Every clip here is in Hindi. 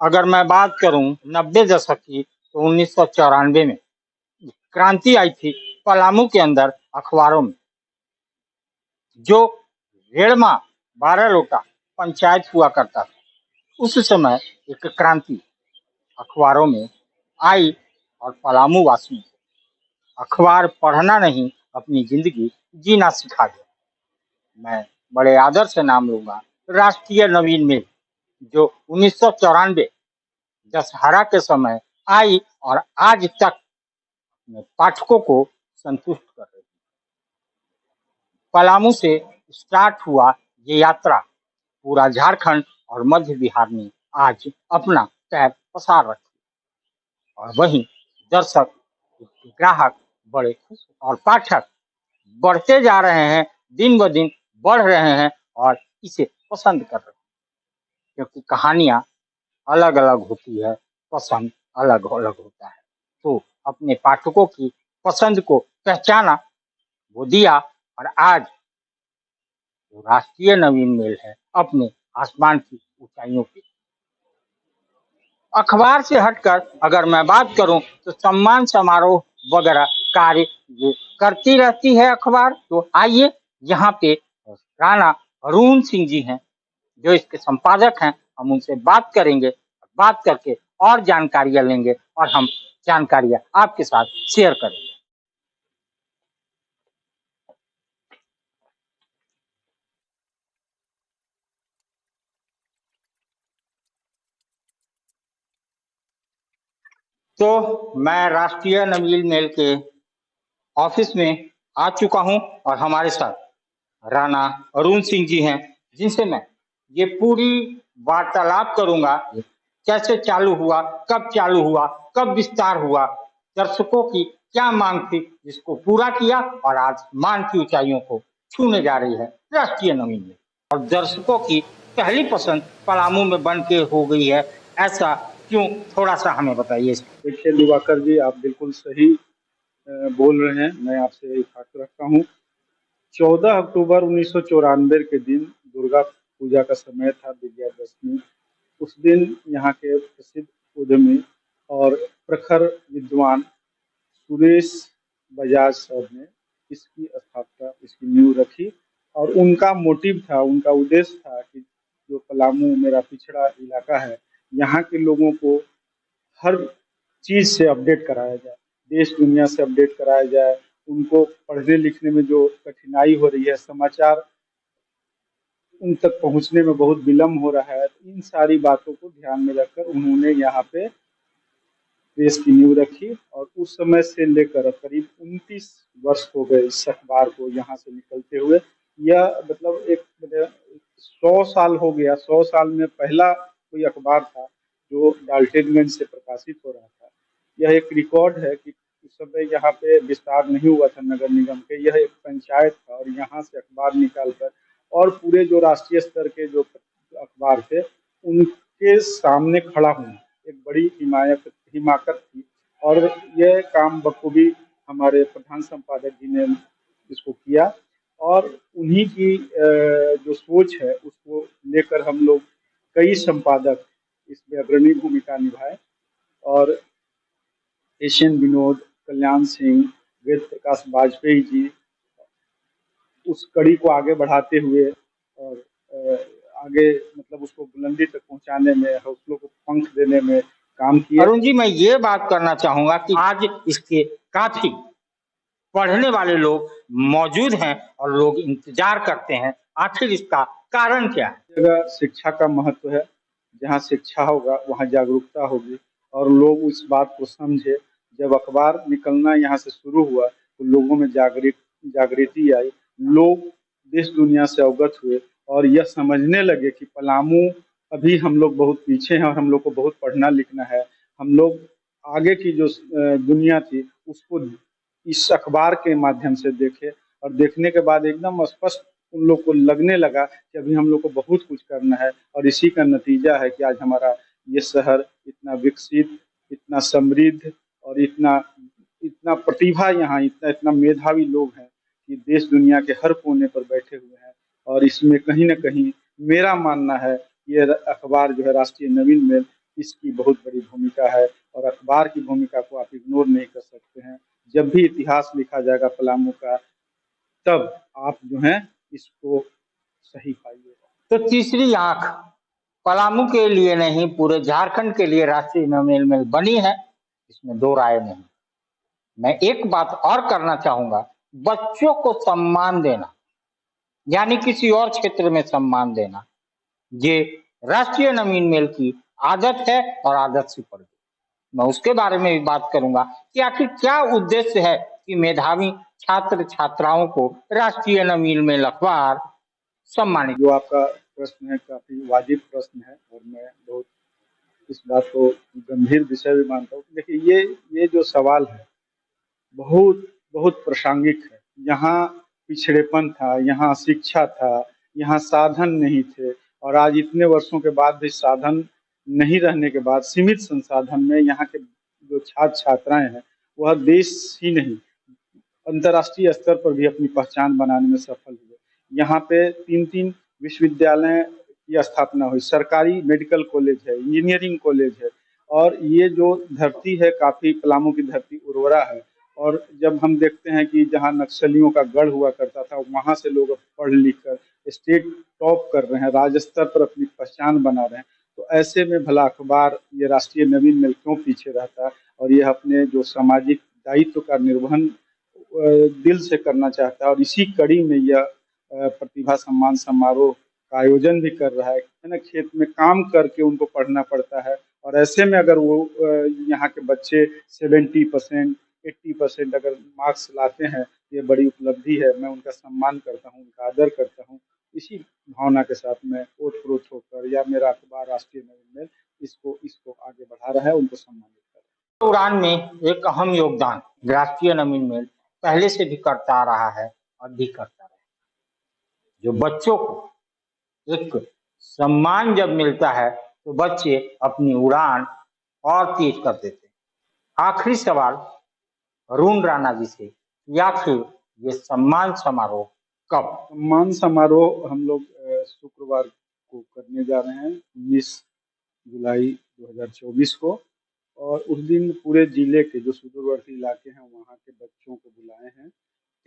अगर मैं बात करूं 90 दशक की, तो 1994 में क्रांति आई थी पलामू के अंदर अखबारों में। जो रेड़मा 12 लोटा पंचायत हुआ करता था, उस समय एक क्रांति अखबारों में आई और पलामू वासियों को अखबार पढ़ना नहीं, अपनी जिंदगी जीना सिखा दिया। मैं बड़े आदर से नाम लूंगा राष्ट्रीय नवीन मेल, जो 1994 दशहरा के समय आई और आज तक अपने पाठकों को संतुष्ट कर रही है। पलामू से स्टार्ट हुआ ये यात्रा पूरा झारखंड और मध्य बिहार में आज अपना पैर पसार रखी, और वहीं दर्शक, ग्राहक बड़े खुश और पाठक बढ़ते जा रहे हैं, दिन ब दिन बढ़ रहे हैं और इसे पसंद कर रहे हैं, क्योंकि कहानियां अलग अलग होती है, पसंद अलग अलग होता है। तो अपने पाठकों की पसंद को पहचाना, वो दिया, और आज जो राष्ट्रीय नवीन मेल है अपने आसमान की ऊंचाइयों पे। अखबार से हटकर अगर मैं बात करूं, तो सम्मान समारोह वगैरह कार्य ये करती रहती है अखबार। तो आइए, यहाँ पे राणा अरुण सिंह जी हैं, जो इसके संपादक हैं, हम उनसे बात करेंगे। बात करके और जानकारियां लेंगे और हम जानकारियां आपके साथ शेयर करेंगे। तो मैं राष्ट्रीय नवीन मेल के ऑफिस में आ चुका हूं और हमारे साथ राणा अरुण सिंह जी हैं, जिनसे मैं ये पूरी वार्तालाप करूंगा। कैसे चालू हुआ, कब चालू हुआ, कब विस्तार हुआ, दर्शकों की क्या मांग थी, जिसको पूरा किया और आज मान की ऊंचाइयों को छूने जा रही है राष्ट्रीय नवीन में। और दर्शकों की पहली पसंद पलामू में बन के हो गई है, ऐसा क्यों, थोड़ा सा हमें बताइए। देखिए दिवाकर जी, आप बिल्कुल सही बोल रहे हैं। मैं आपसे इत्तेफाक रखता हूँ। 14 अक्टूबर 1994 के दिन दुर्गा पूजा का समय था, विजयादशमी। उस दिन यहाँ के प्रसिद्ध उद्यमी और प्रखर विद्वान सुरेश बजाज साहब ने इसकी स्थापना, इसकी नींव रखी। और उनका मोटिव था, उनका उद्देश्य था कि जो पलामू मेरा पिछड़ा इलाका है, यहाँ के लोगों को हर चीज़ से अपडेट कराया जाए, देश दुनिया से अपडेट कराया जाए। उनको पढ़ने लिखने में जो कठिनाई हो रही है, समाचार उन तक पहुंचने में बहुत विलम्ब हो रहा है, इन सारी बातों को ध्यान में रखकर उन्होंने यहाँ पे प्रेस की नींव रखी। और उस समय से लेकर करीब 29 वर्ष हो गए इस अखबार को यहाँ से निकलते हुए। यह मतलब एक 100 साल हो गया। 100 साल में पहला कोई अखबार था जो डाल्टनगंज से प्रकाशित हो रहा था। यह एक रिकॉर्ड है कि उस समय यहाँ पे विस्तार नहीं हुआ था नगर निगम के, यह एक पंचायत था, और यहाँ से अखबार निकालकर और पूरे जो राष्ट्रीय स्तर के जो अखबार थे उनके सामने खड़ा हूँ, एक बड़ी हिमाकत थी। और यह काम बखूबी हमारे प्रधान संपादक जी ने इसको किया, और उन्हीं की जो सोच है उसको लेकर हम लोग कई संपादक इसमें अग्रणी भूमिका निभाए। और एशियन विनोद, कल्याण सिंह, वेद प्रकाश वाजपेयी जी उस कड़ी को आगे बढ़ाते हुए और आगे मतलब उसको बुलंदी तक पहुंचाने में, हौसलों को पंख देने में काम किया। अरुण जी, मैं ये बात करना चाहूंगा कि आज इसके काफी पढ़ने वाले लोग मौजूद हैं और लोग इंतजार करते हैं, आखिर इसका कारण क्या है? जगह शिक्षा का महत्व है, जहाँ शिक्षा होगा वहाँ जागरूकता होगी और लोग उस बात को समझे। जब अखबार निकलना यहाँ से शुरू हुआ तो लोगों में जागृति आई, लोग देश दुनिया से अवगत हुए और यह समझने लगे कि पलामू अभी हम लोग बहुत पीछे हैं और हम लोग को बहुत पढ़ना लिखना है। हम लोग आगे की जो दुनिया थी उसको इस अखबार के माध्यम से देखे, और देखने के बाद एकदम स्पष्ट उन लोग को लगने लगा कि अभी हम लोग को बहुत कुछ करना है। और इसी का नतीजा है कि आज हमारा ये शहर इतना विकसित, इतना समृद्ध और इतना इतना प्रतिभा, यहाँ इतना इतना मेधावी लोग हैं कि देश दुनिया के हर कोने पर बैठे हुए हैं। और इसमें कहीं ना कहीं मेरा मानना है ये अखबार जो है राष्ट्रीय नवीन मेल इसकी बहुत बड़ी भूमिका है और अखबार की भूमिका को आप इग्नोर नहीं कर सकते हैं। जब भी इतिहास लिखा जाएगा पलामू का, तब आप जो है इसको सही पाइएगा। तो तीसरी आंख पलामू के लिए नहीं, पूरे झारखंड के लिए राष्ट्रीय नवनिर्मित मिल बनी है, इसमें दो राय नहीं। मैं एक बात और करना चाहूंगा, बच्चों को सम्मान देना यानी किसी और क्षेत्र में सम्मान देना, ये राष्ट्रीय नवीन मेल की आदत है और आदत से पड़ गई। मैं उसके बारे में भी बात करूंगा कि आखिर क्या उद्देश्य है कि मेधावी छात्र छात्राओं को राष्ट्रीय नवीन मेल अखबार सम्मानित। जो आपका प्रश्न है काफी वाजिब प्रश्न है और मैं बहुत इस बात को गंभीर विषय भी मानता हूँ। देखिए ये जो सवाल है बहुत बहुत प्रासंगिक है। यहाँ पिछड़ेपन था, यहाँ शिक्षा था, यहाँ साधन नहीं थे और आज इतने वर्षों के बाद भी साधन नहीं रहने के बाद सीमित संसाधन में यहाँ के जो छात्र छात्राएं हैं वह देश ही नहीं अंतर्राष्ट्रीय स्तर पर भी अपनी पहचान बनाने में सफल हुए। यहाँ पे 3-3 विश्वविद्यालय की स्थापना हुई, सरकारी मेडिकल कॉलेज है, इंजीनियरिंग कॉलेज है और ये जो धरती है काफी पलामू की धरती उर्वरा है। और जब हम देखते हैं कि जहाँ नक्सलियों का गढ़ हुआ करता था वहाँ से लोग पढ़ लिख कर स्टेट टॉप कर रहे हैं, राज्य स्तर पर अपनी पहचान बना रहे हैं, तो ऐसे में भला अखबार ये राष्ट्रीय नवीन मेल क्यों पीछे रहता है और यह अपने जो सामाजिक दायित्व का निर्वहन दिल से करना चाहता है और इसी कड़ी में यह प्रतिभा सम्मान समारोह का आयोजन भी कर रहा है ना। खेत में काम करके उनको पढ़ना पड़ता है और ऐसे में अगर वो यहाँ के बच्चे 70% 80% अगर मार्क्स लाते हैं, ये बड़ी उपलब्धि है। मैं उनका सम्मान करता हूँ, उनका आदर करता हूँ। इसी भावना के साथ मैं ओत-प्रोत होकर या मेरा अखबार राष्ट्रीय नवीन मेल इसको आगे बढ़ा रहा है, उनको सम्मानित कर रहा है। उड़ान में एक अहम योगदान राष्ट्रीय नवीन मेल पहले से भी करता आ रहा है और भी करता रहा है। जो बच्चों को एक सम्मान जब मिलता है तो बच्चे अपनी उड़ान और तेज कर देते हैं। आखिरी सवाल अरुण राणा जी से, या फिर ये सम्मान समारोह कब? सम्मान समारोह हम लोग शुक्रवार को करने जा रहे हैं 19 जुलाई 2024 को और उस दिन पूरे जिले के जो सुदूरवर्ती इलाके हैं वहाँ के बच्चों को बुलाए हैं।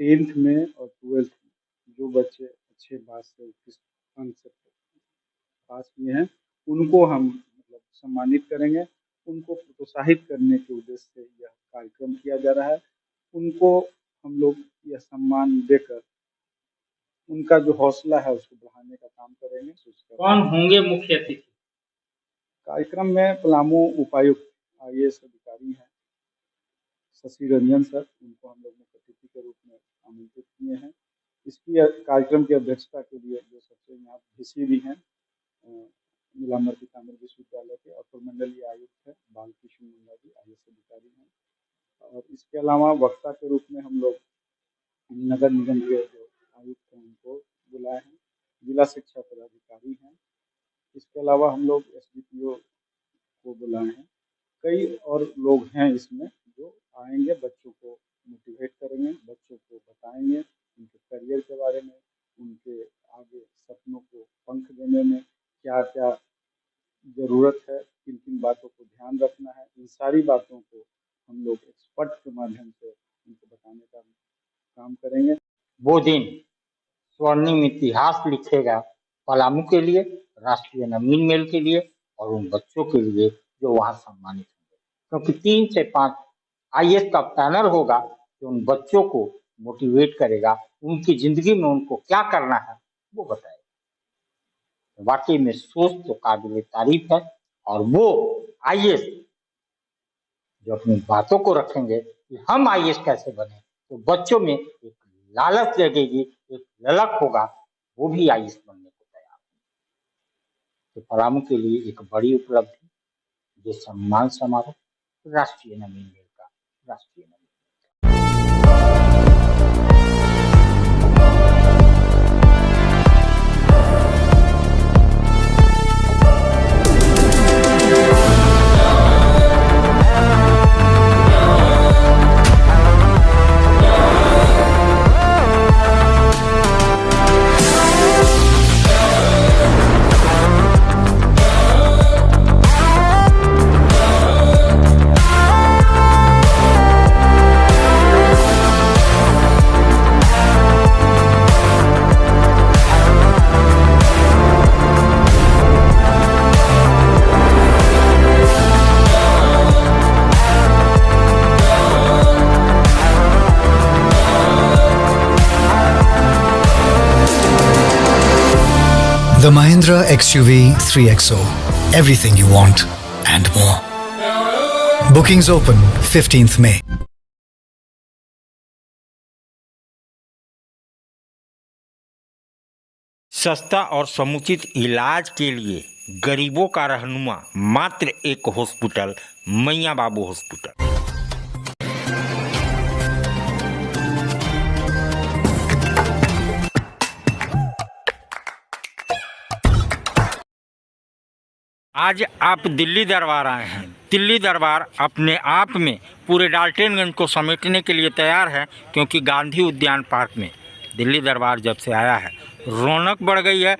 10th में और 12th में जो बच्चे अच्छे पास से किस अंक से पास किए हैं उनको हम मतलब सम्मानित करेंगे। उनको प्रोत्साहित करने के उद्देश्य से यह कार्यक्रम किया जा रहा है। उनको हम लोग यह सम्मान देकर उनका जो हौसला है उसको बढ़ाने का काम करेंगे। कौन होंगे मुख्य अतिथि? कार्यक्रम में पलामू उपायुक्त IAS अधिकारी हैं शशि रंजन सर, उनको हम लोग मुख्य अतिथि के रूप में आमंत्रित किए हैं। इसकी कार्यक्रम की अध्यक्षता के लिए जो सबसे यहाँ VC भी हैं नीलांबर पीताम्बर विश्वविद्यालय के और प्रमंडलीय आयुक्त है बालकृष्ण मुंडा जी IAS अधिकारी हैं। और इसके अलावा वक्ता के रूप में हम लोग नगर निगम के जो आयुक्त हैं उनको बुलाए हैं, जिला शिक्षा पदाधिकारी हैं। इसके अलावा हम लोग SDPO को बुलाए हैं। कई और लोग हैं इसमें जो आएंगे, बच्चों को मोटिवेट करेंगे, बच्चों को बताएंगे उनके करियर के बारे में, उनके आगे सपनों को पंख देने में क्या क्या ज़रूरत है, किन किन बातों को ध्यान रखना है। इन सारी बातों को हम लोग एक्सपर्ट के माध्यम से उनको बताने का काम करेंगे। वो दिन स्वर्णिम इतिहास लिखेगा पलामू के लिए, राष्ट्रीय नवीन मेल के लिए और उन बच्चों के लिए जो वहाँ सम्मानित होंगे, क्योंकि 3 से 5 IAS का पैनल होगा जो उन बच्चों को मोटिवेट करेगा, उनकी जिंदगी में उनको क्या करना है वो बताएगा। वाकई में सोच तो काबिल तारीफ है और वो IAS जो अपनी बातों को रखेंगे कि हम IAS कैसे बने, तो बच्चों में एक लालच लगेगी, एक ललक होगा, वो भी IAS बनने को तैयार है। तो पलामू के लिए एक बड़ी उपलब्धि, ये सम्मान समारोह राष्ट्रीय नवीन मेल का राष्ट्रीय नवीन Mahindra XUV 3XO. Everything you want and more. Bookings open 15th May. सस्ता और समुचित इलाज के लिए गरीबों का रहनुमा मात्र एक हॉस्पिटल, मैया बाबू हॉस्पिटल। आज आप दिल्ली दरबार आए हैं। दिल्ली दरबार अपने आप में पूरे डाल्टनगंज को समेटने के लिए तैयार है, क्योंकि गांधी उद्यान पार्क में दिल्ली दरबार जब से आया है रौनक बढ़ गई है।